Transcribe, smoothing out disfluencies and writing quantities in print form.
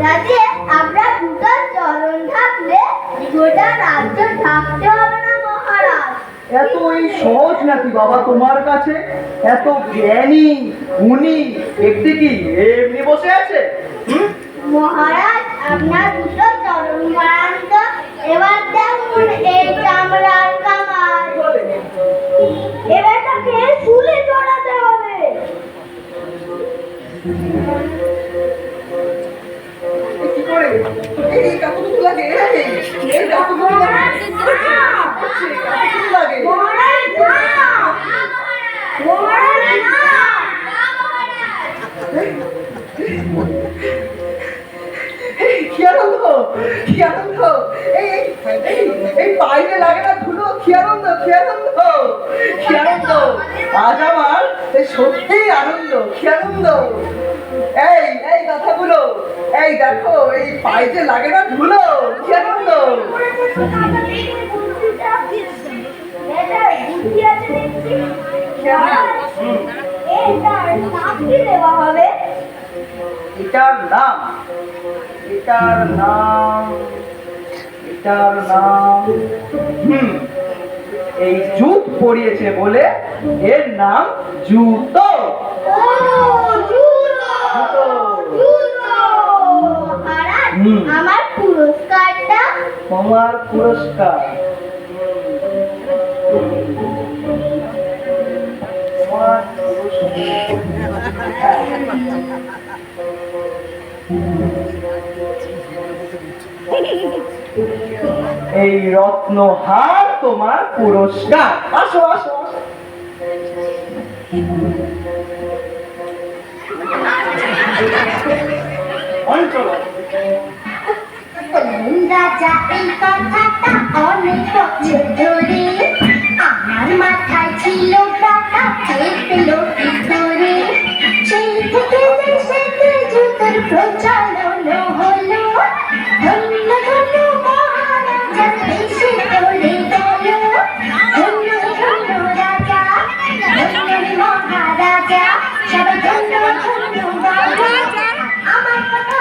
যাতে আমরা দুটো চরণ থাকলে গোটা রাজ্য থাকতে হবে না মহারাজ। এতই সহজ নাকি বাবা তোমার কাছে? এত জ্ঞানী গুণী ব্যক্তি কি এমনি বসে আছে? মহারাজ আপনার দুটো চরণ বাড়ান তো। এবার দেখুন এই চামড়ার কামার, এবার তাকে শুলে চড়াতে হবে। কি করে এই কাপড়গুলো লাগে? এই কাপড়গুলো লাগে মহারাজ না, মহারাজ না। কি আনন্দ, কি আনন্দ! এই বাইরে লাগে না ধুলো। কি আনন্দ, কি আনন্দ, কি আনন্দ! আজ আমার সত্যিই আনন্দ, কি আনন্দ! এই এই কথাগুলো, এই দেখো এই পায়ে লাগে না ধুলো, কি আনন্দ! এটার নাম, এটার নাম, এটার নাম এই জুত পরিয়েছে বলে এর নাম জুতো। আমার পুরস্কারটা? তোমার পুরস্কার এই রত্নহার তোমার পুরস্কার। আসো আসো আসো। রাজা এই কথাটা অনেক বছর ধরে আমার মাথায় ছিল, টাকা চেপেলো কি ধরে। সেই থেকে দেশেতে জুতোর প্রচলন হলো, ধন্য ধন্য মহারাজা দেশে চলে গেল। ধন্য ধন্য রাজা, ধন্য মহারাজা, সবাই ধন্য ধন্য রাজা। আমার কথা